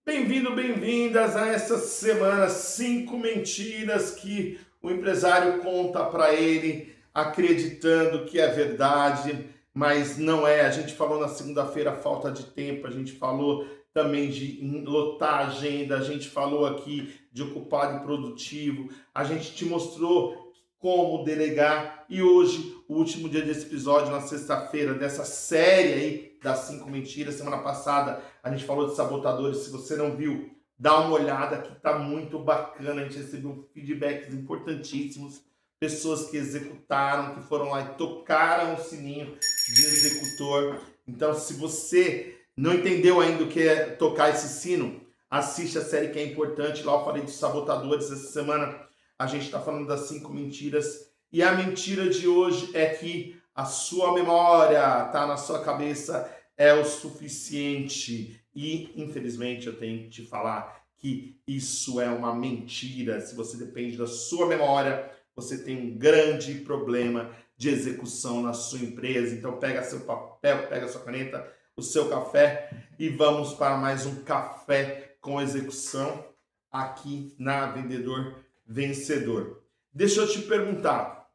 Bem-vindo, bem-vindas a essa semana. 5 mentiras que o empresário conta para ele, acreditando que é verdade, mas não é. A gente falou na segunda-feira falta de tempo, a gente falou também de lotar a agenda, a gente falou aqui de ocupado e produtivo, a gente te mostrou como delegar e hoje, o último dia desse episódio, na sexta-feira, dessa série aí das 5 mentiras. Semana passada a gente falou de sabotadores. Se você não viu, dá uma olhada que tá muito bacana. A gente recebeu feedbacks importantíssimos, pessoas que executaram, que foram lá e tocaram o sininho de executor. Então, se você não entendeu ainda o que é tocar esse sino, assiste a série que é importante. Lá eu falei dos sabotadores. Essa semana a gente está falando das 5 mentiras. E a mentira de hoje é que a sua memória tá na sua cabeça é o suficiente. E, infelizmente, eu tenho que te falar que isso é uma mentira. Se você depende da sua memória, você tem um grande problema de execução na sua empresa. Então, pega seu papel, pega sua caneta, o seu café e vamos para mais um café com execução aqui na Vendedor Vencedor. Deixa eu te perguntar,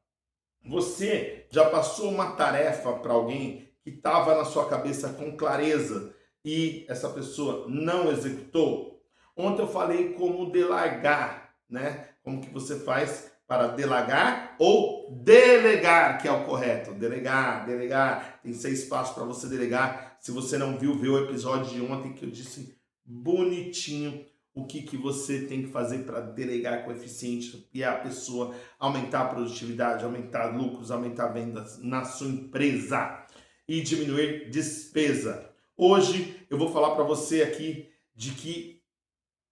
você já passou uma tarefa para alguém que estava na sua cabeça com clareza e essa pessoa não executou? Ontem eu falei como delegar, né? Como que você faz para delegar ou delegar, que é o correto. Delegar. Tem 6 passos para você delegar. Se você não viu, vê o episódio de ontem que eu disse bonitinho o que você tem que fazer para delegar com eficiência e a pessoa aumentar a produtividade, aumentar lucros, aumentar vendas na sua empresa e diminuir despesa. Hoje eu vou falar para você aqui de que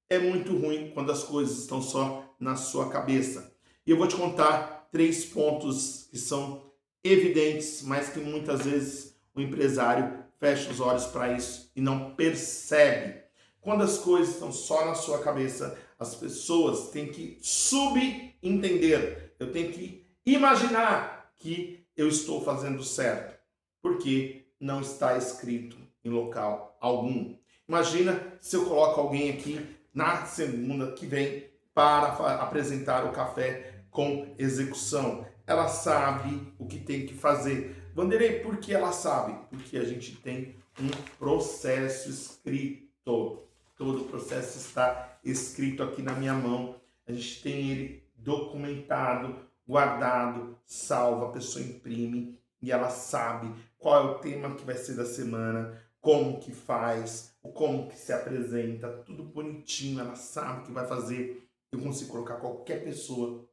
é muito ruim quando as coisas estão só na sua cabeça. E eu vou te contar 3 pontos que são evidentes, mas que muitas vezes o empresário fecha os olhos para isso e não percebe. Quando as coisas estão só na sua cabeça, as pessoas têm que subentender. Eu tenho que imaginar que eu estou fazendo certo, porque não está escrito em local algum. Imagina se eu coloco alguém aqui na segunda que vem para apresentar o café com execução. Ela sabe o que tem que fazer. Vanderlei, por que ela sabe? Porque a gente tem um processo escrito. Todo o processo está escrito aqui na minha mão. A gente tem ele documentado, guardado, salvo, a pessoa imprime e ela sabe qual é o tema que vai ser da semana, como que faz, como que se apresenta, tudo bonitinho, ela sabe o que vai fazer. Eu consigo colocar qualquer pessoa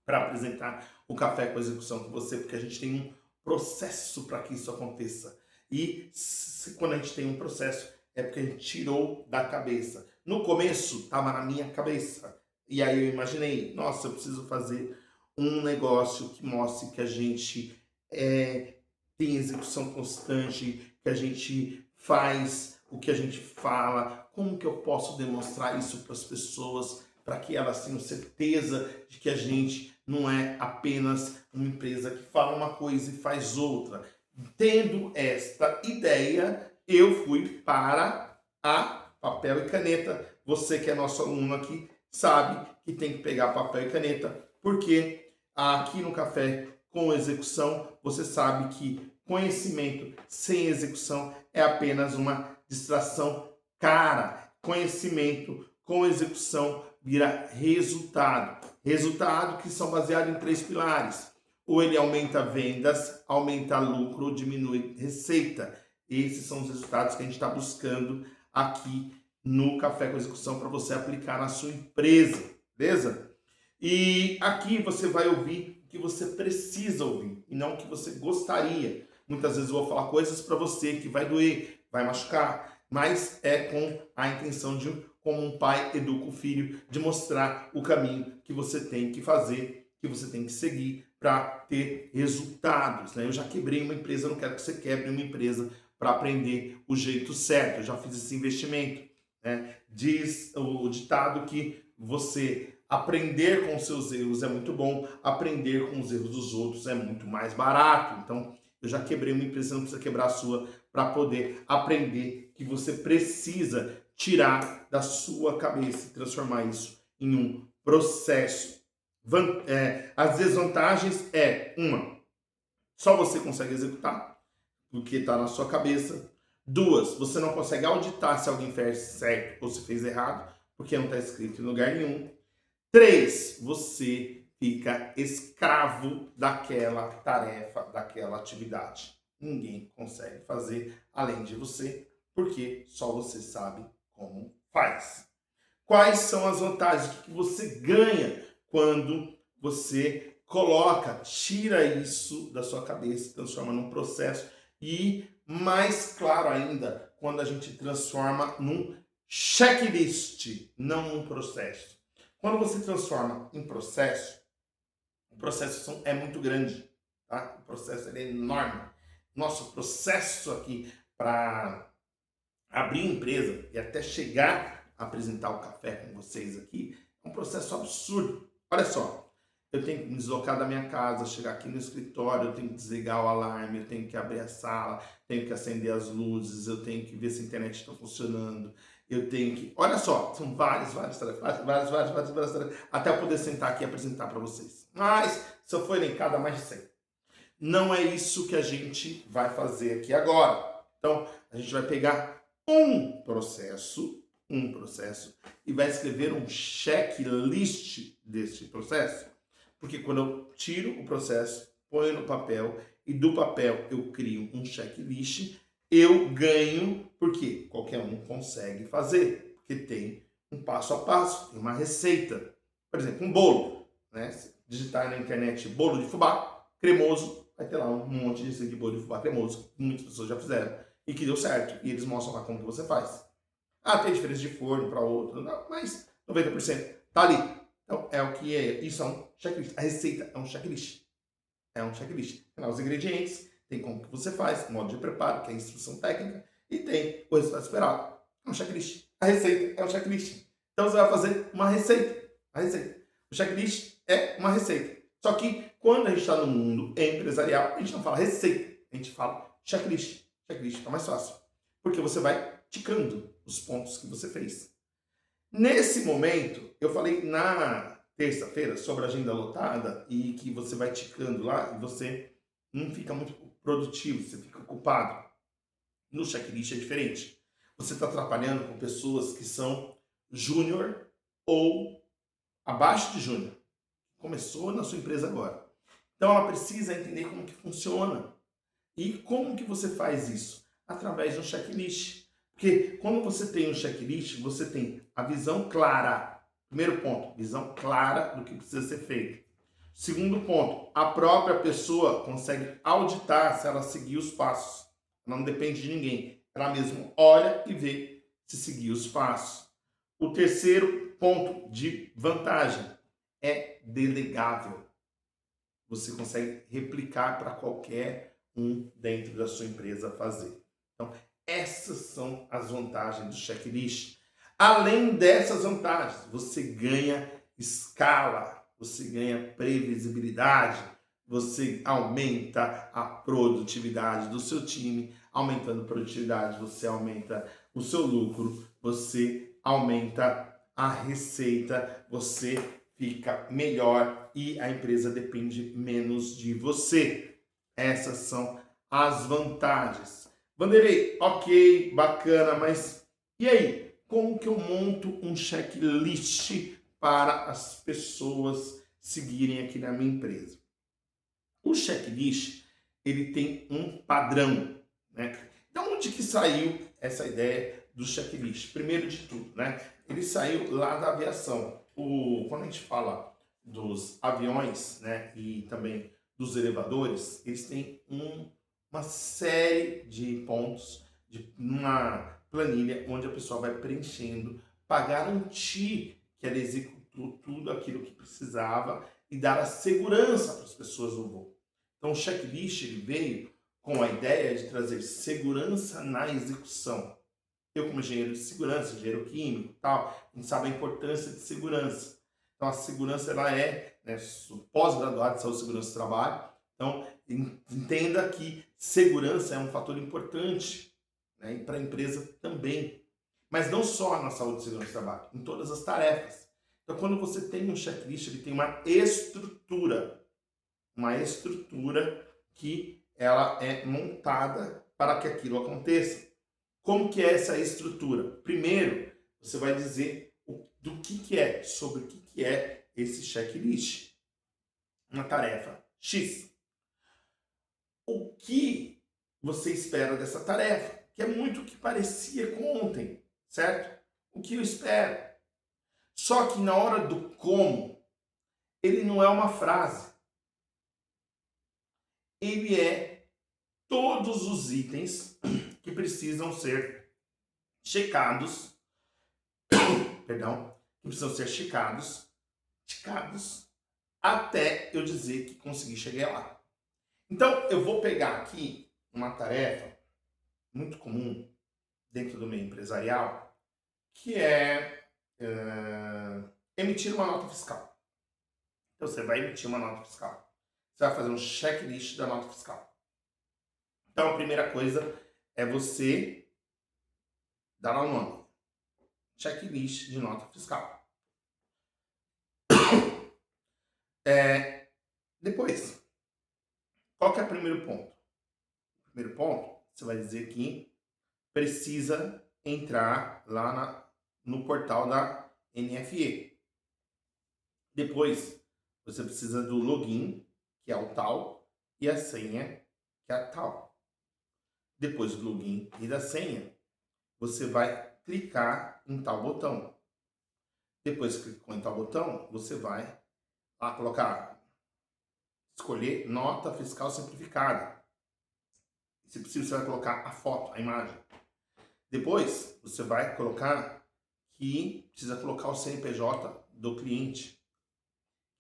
para apresentar o café com execução com você, porque a gente tem um processo para que isso aconteça. E quando a gente tem um processo, é porque a gente tirou da cabeça. No começo, estava na minha cabeça. E aí eu imaginei, nossa, eu preciso fazer um negócio que mostre que a gente tem execução constante, que a gente faz o que a gente fala, como que eu posso demonstrar isso para as pessoas, para que elas tenham certeza de que a gente não é apenas uma empresa que fala uma coisa e faz outra. Tendo esta ideia, eu fui para a papel e caneta. Você que é nosso aluno aqui sabe que tem que pegar papel e caneta, porque aqui no Café com Execução, você sabe que conhecimento sem execução é apenas uma distração cara. Conhecimento com execução vira resultado. Resultado que são baseados em 3 pilares. Ou ele aumenta vendas, aumenta lucro ou diminui receita. Esses são os resultados que a gente está buscando aqui no Café com Execução para você aplicar na sua empresa, beleza? E aqui você vai ouvir o que você precisa ouvir e não o que você gostaria. Muitas vezes eu vou falar coisas para você que vai doer, vai machucar, mas é com a intenção de, como um pai educa o filho, de mostrar o caminho que você tem que fazer, que você tem que seguir para ter resultados, né? Eu já quebrei uma empresa, eu não quero que você quebre uma empresa para aprender o jeito certo. Eu já fiz esse investimento, né? Diz o ditado que você aprender com os seus erros é muito bom, aprender com os erros dos outros é muito mais barato. Então, eu já quebrei uma empresa, você não precisa quebrar a sua para poder aprender que você precisa tirar da sua cabeça e transformar isso em um processo. As desvantagens só você consegue executar, porque está na sua cabeça. 2, você não consegue auditar se alguém fez certo ou se fez errado, porque não está escrito em lugar nenhum. 3, você fica escravo daquela tarefa, daquela atividade. Ninguém consegue fazer além de você, porque só você sabe como faz. Quais são as vantagens? O que você ganha quando você tira isso da sua cabeça, transforma num processo e, mais claro ainda, quando a gente transforma num checklist, não num processo. Quando você transforma em processo, o processo é muito grande, tá? O processo é enorme. Nosso processo aqui para abrir empresa e até chegar a apresentar o café com vocês aqui é um processo absurdo. Olha só, eu tenho que me deslocar da minha casa, chegar aqui no escritório, eu tenho que desligar o alarme, eu tenho que abrir a sala, tenho que acender as luzes, eu tenho que ver se a internet está funcionando, eu tenho que... Olha só, são várias tarefas, várias tarefas, até eu poder sentar aqui e apresentar para vocês. Mas, se eu for elencada, mais de 100. Não é isso que a gente vai fazer aqui agora. Então, a gente vai pegar um processo, e vai escrever um checklist desse processo. Porque quando eu tiro o processo, ponho no papel, e do papel eu crio um checklist, eu ganho, porque qualquer um consegue fazer, porque tem um passo a passo, tem uma receita. Por exemplo, um bolo, né? Se digitar na internet bolo de fubá cremoso, vai ter lá um monte de receita de bolo de fubá cremoso, que muitas pessoas já fizeram, e que deu certo, e eles mostram lá como que você faz. Tem diferença de forno para outro, não, mas 90% tá ali. Então, é o que é. Isso é um checklist. A receita é um checklist. É um checklist. Tem lá os ingredientes, tem como que você faz, o modo de preparo, que é a instrução técnica, e tem o resultado esperado. É um checklist. A receita é um checklist. Então, você vai fazer uma receita. A receita. O checklist é uma receita. Só que, quando a gente está no mundo empresarial, a gente não fala receita, a gente fala checklist. Checklist fica mais fácil. Porque você vai ticando os pontos que você fez. Nesse momento, eu falei na terça-feira sobre a agenda lotada e que você vai ticando lá e você não fica muito produtivo, você fica ocupado. No checklist é diferente. Você está trabalhando com pessoas que são júnior ou abaixo de júnior. Começou na sua empresa agora. Então ela precisa entender como que funciona. E como que você faz isso? Através de um checklist. Porque quando você tem um checklist, você tem a visão clara. Primeiro ponto, visão clara do que precisa ser feito. Segundo ponto, a própria pessoa consegue auditar se ela seguir os passos. Não depende de ninguém. Ela mesma olha e vê se seguir os passos. O terceiro ponto de vantagem é delegável. Você consegue replicar para qualquer um dentro da sua empresa fazer. Então, essas são as vantagens do checklist. Além dessas vantagens, você ganha escala, você ganha previsibilidade, você aumenta a produtividade do seu time. Aumentando a produtividade, você aumenta o seu lucro, você aumenta a receita, você fica melhor e a empresa depende menos de você. Essas são as vantagens. Vanderlei, ok, bacana, mas e aí? Como que eu monto um checklist para as pessoas seguirem aqui na minha empresa? O checklist, ele tem um padrão, né? Então, onde que saiu essa ideia do checklist? Primeiro de tudo, né? Ele saiu lá da aviação. Quando a gente fala dos aviões, né, e também dos elevadores, eles têm uma série de pontos, de uma planilha onde a pessoa vai preenchendo para garantir que ela executou tudo aquilo que precisava e dar a segurança para as pessoas no voo. Então o checklist ele veio com a ideia de trazer segurança na execução. Eu, como engenheiro de segurança, engenheiro químico e tal, a gente sabe a importância de segurança. Então, a segurança, ela é, né, pós-graduado de saúde e segurança do trabalho. Então, entenda que segurança é um fator importante, né? E para a empresa também. Mas não só na saúde e segurança do trabalho, em todas as tarefas. Então, quando você tem um checklist, ele tem uma estrutura que ela é montada para que aquilo aconteça. Como que é essa estrutura? Primeiro, você vai dizer do que é, sobre o que é esse checklist. Uma tarefa X. O que você espera dessa tarefa? Que é muito o que parecia com ontem, certo? O que eu espero. Só que na hora do como, ele não é uma frase. Ele é todos os itens que precisam ser checados, perdão, que precisam ser checados, até eu dizer que consegui chegar lá. Então, eu vou pegar aqui uma tarefa muito comum dentro do meio empresarial, que é emitir uma nota fiscal. Então, você vai emitir uma nota fiscal. Você vai fazer um checklist da nota fiscal. Então, a primeira coisa é você dar o nome. Checklist de nota fiscal. Depois, qual que é o primeiro ponto? O primeiro ponto, você vai dizer que precisa entrar lá no portal da NFE. Depois, você precisa do login, que é o tal, e a senha, que é a tal. Depois do login e da senha, você vai clicar em tal botão. Depois que clicou em tal botão, você vai lá escolher nota fiscal simplificada. Se possível, você vai colocar a foto, a imagem. Depois, você vai colocar que precisa colocar o CNPJ do cliente.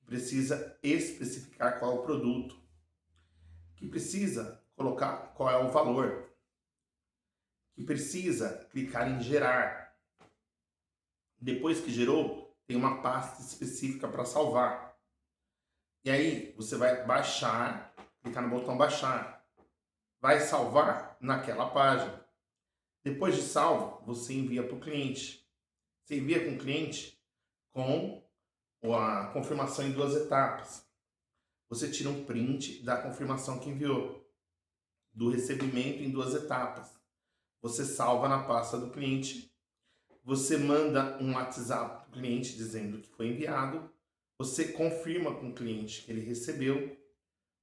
Precisa especificar qual é o produto. Que precisa colocar qual é o valor. Que precisa clicar em gerar. Depois que gerou, tem uma pasta específica para salvar. E aí, você vai baixar, clicar no botão baixar. Vai salvar naquela página. Depois de salvo, você envia para o cliente. Você envia com o cliente com a confirmação em 2 etapas. Você tira um print da confirmação que enviou, do recebimento em 2 etapas. Você salva na pasta do cliente. Você manda um WhatsApp para o cliente dizendo que foi enviado. Você confirma com o cliente que ele recebeu.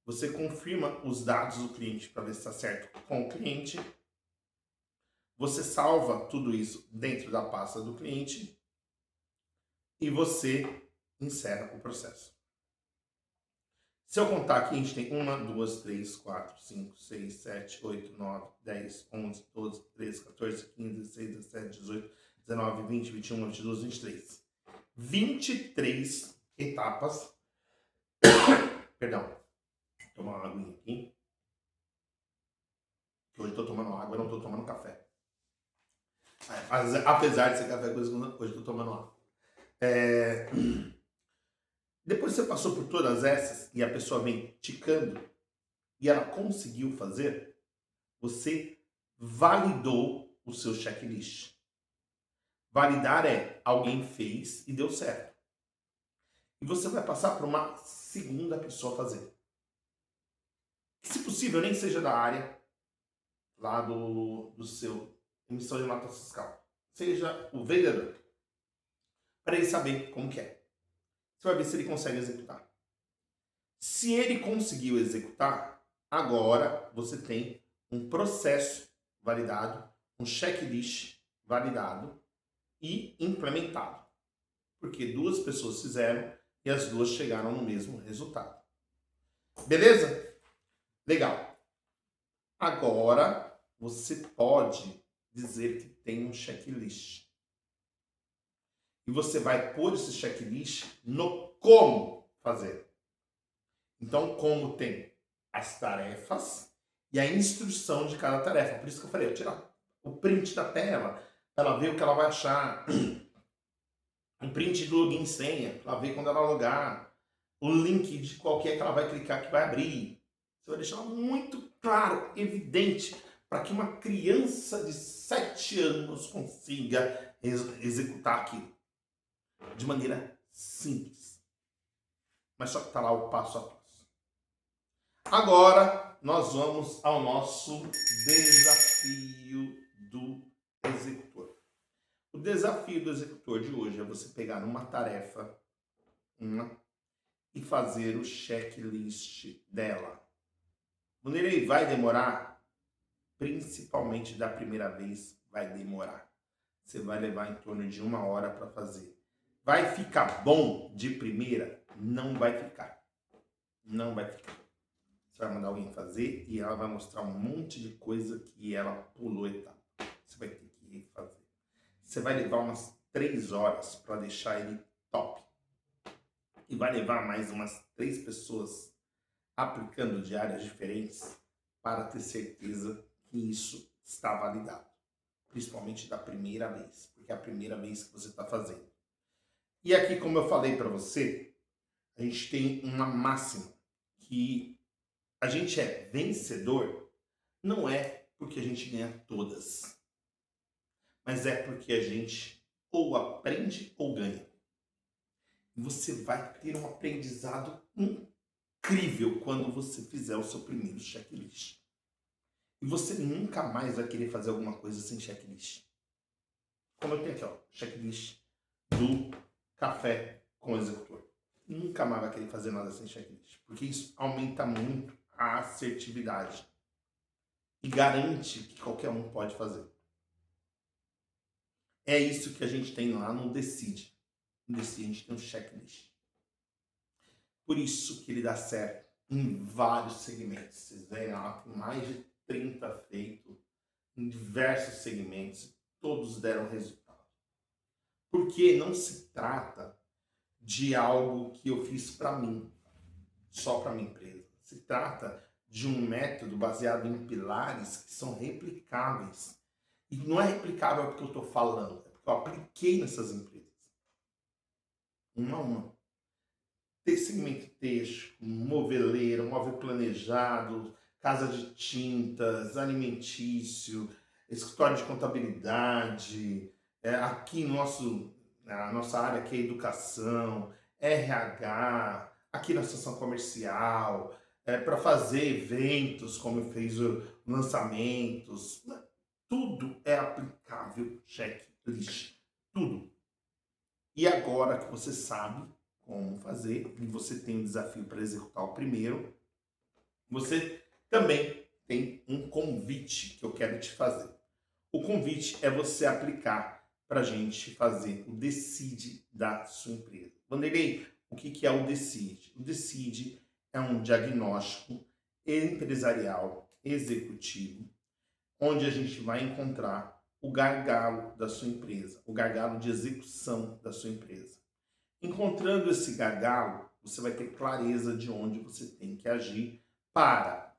Você confirma os dados do cliente para ver se está certo com o cliente. Você salva tudo isso dentro da pasta do cliente e você encerra o processo. Se eu contar aqui, a gente tem 1, 2, 3, 4, 5, 6, 7, 8, 9, 10, 11, 12, 13, 14, 15, 16, 17, 18, 19, 20, 21, 22, 23. 23 etapas. Perdão. Vou tomar uma aguinha aqui. Hoje eu tô tomando água, eu não tô tomando café. Apesar de ser café, hoje eu tô tomando água. Depois que você passou por todas essas e a pessoa vem ticando e ela conseguiu fazer, você validou o seu checklist. Validar é alguém fez e deu certo. E você vai passar para uma segunda pessoa fazer. Se possível, nem seja da área lá do seu emissão de nota fiscal. Seja o vendedor. Para ele saber como que é. Você vai ver se ele consegue executar. Se ele conseguiu executar, agora você tem um processo validado, um checklist validado e implementado. Porque 2 pessoas fizeram e as 2 chegaram no mesmo resultado. Beleza? Legal. Agora você pode dizer que tem um checklist. E você vai pôr esse checklist no como fazer. Então, como tem as tarefas e a instrução de cada tarefa. Por isso que eu falei, eu tirar o print da tela, para ela ver o que ela vai achar. Um print do login e senha, para ela ver quando ela logar. O link de qualquer que ela vai clicar que vai abrir. Você vai deixar muito claro, evidente, para que uma criança de 7 anos consiga executar aquilo de maneira simples. Mas só que está lá o passo a passo. Agora nós vamos ao nosso desafio do executor. O desafio do executor de hoje é você pegar uma tarefa e fazer o checklist dela. Vanderlei, vai demorar? Principalmente da primeira vez, vai demorar. Você vai levar em torno de 1 hora para fazer. Vai ficar bom de primeira? Não vai ficar. Não vai ficar. Você vai mandar alguém fazer e ela vai mostrar um monte de coisa que ela pulou etapa. Você vai ter que fazer. Você vai levar umas 3 horas para deixar ele top. E vai levar mais umas 3 pessoas aplicando de áreas diferentes para ter certeza que isso está validado. Principalmente da primeira vez, porque é a primeira vez que você está fazendo. E aqui, como eu falei para você, a gente tem uma máxima que a gente é vencedor não é porque a gente ganha todas, mas é porque a gente ou aprende ou ganha. E você vai ter um aprendizado incrível quando você fizer o seu primeiro checklist. E você nunca mais vai querer fazer alguma coisa sem checklist. Como eu tenho aqui, ó, checklist do café com o executor. Nunca mais vai querer fazer nada sem checklist, porque isso aumenta muito a assertividade e garante que qualquer um pode fazer. É isso que a gente tem lá no Decide. No Decide a gente tem um checklist. Por isso que ele dá certo em vários segmentos. Vocês veem lá, tem mais de 30 feitos em diversos segmentos. Todos deram resultado. Porque não se trata de algo que eu fiz para mim, só para minha empresa. Se trata de um método baseado em pilares que são replicáveis. E não é replicável porque eu estou falando, é porque eu apliquei nessas empresas. Uma a uma. Segmento texto, moveleiro, móvel planejado, casa de tintas, alimentício, escritório de contabilidade, aqui a nossa área que é educação, RH, aqui na estação comercial, para fazer eventos, como eu fiz lançamentos, tudo é aplicável, checklist, tudo. E agora que você sabe como fazer, e você tem um desafio para executar o primeiro, você também tem um convite que eu quero te fazer. O convite é você aplicar para a gente fazer o Decide da sua empresa. Vanderlei, o que é o Decide? O Decide é um diagnóstico empresarial executivo, onde a gente vai encontrar o gargalo da sua empresa, o gargalo de execução da sua empresa. Encontrando esse gargalo, você vai ter clareza de onde você tem que agir para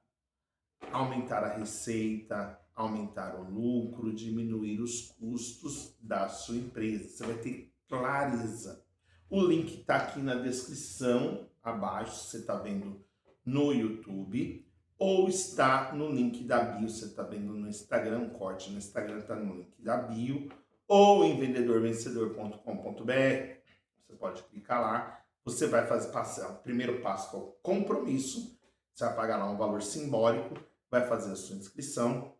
aumentar a receita, aumentar o lucro, diminuir os custos da sua empresa. Você vai ter clareza. O link está aqui na descrição abaixo, você está vendo no YouTube, ou está no link da bio, você está vendo no Instagram, um corte no Instagram está no link da bio, ou em vendedorvencedor.com.br. Você pode clicar lá, você vai passar o primeiro passo, que é o compromisso. Você vai pagar lá um valor simbólico, vai fazer a sua inscrição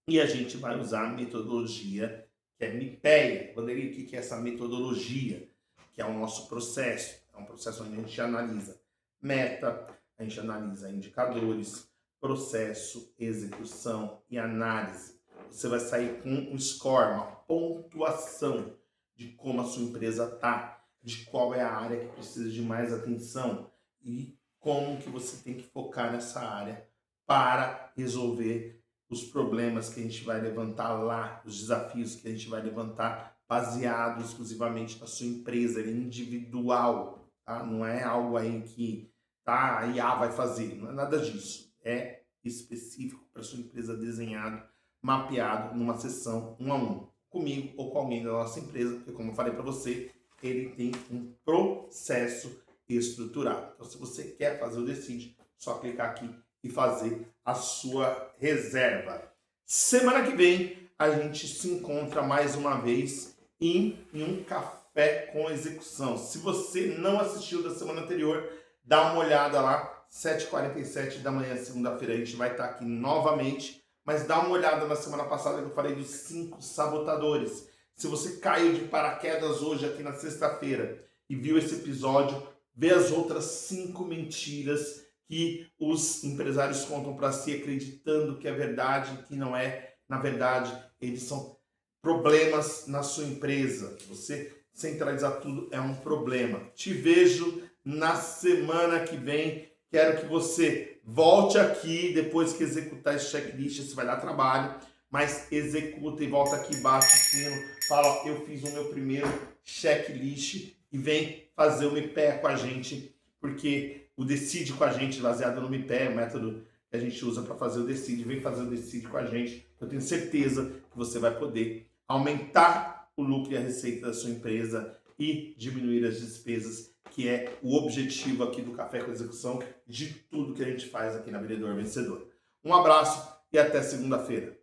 e a gente vai usar a metodologia que é MIPEA. Vanderlei, o que é essa metodologia? Que é o nosso processo. É um processo onde a gente analisa meta, a gente analisa indicadores, processo, execução e análise. Você vai sair com um score, uma pontuação de como a sua empresa está, de qual é a área que precisa de mais atenção e como que você tem que focar nessa área para resolver os problemas que a gente vai levantar lá, os desafios que a gente vai levantar baseado exclusivamente na sua empresa, é individual, tá? Não é algo aí que a IA vai fazer, não é nada disso. É específico para sua empresa, desenhado, mapeado numa sessão 1 a 1, comigo ou com alguém da nossa empresa, porque como eu falei para você, ele tem um processo estruturado. Então, se você quer fazer o Decide, só clicar aqui e fazer a sua reserva. Semana que vem a gente se encontra mais uma vez em um café com execução. Se você não assistiu da semana anterior, dá uma olhada lá, 7h47 da manhã, segunda-feira, a gente vai estar aqui novamente, mas dá uma olhada na semana passada que eu falei dos 5 sabotadores. Se você caiu de paraquedas hoje aqui na sexta-feira e viu esse episódio, vê as outras 5 mentiras que os empresários contam para si, acreditando que é verdade, que não é. Na verdade, eles são problemas na sua empresa. Você centralizar tudo é um problema. Te vejo na semana que vem. Quero que você volte aqui depois que executar esse checklist. Isso vai dar trabalho, mas executa e volta aqui, bate o sino, fala: ó, eu fiz o meu primeiro checklist, e vem fazer o MIPE com a gente, porque o Decide com a gente, baseado no MIPE, o método que a gente usa para fazer o Decide, vem fazer o Decide com a gente. Eu tenho certeza que você vai poder aumentar o lucro e a receita da sua empresa e diminuir as despesas, que é o objetivo aqui do Café com Execução, de tudo que a gente faz aqui na Vendedor Vencedor. Um abraço e até segunda-feira.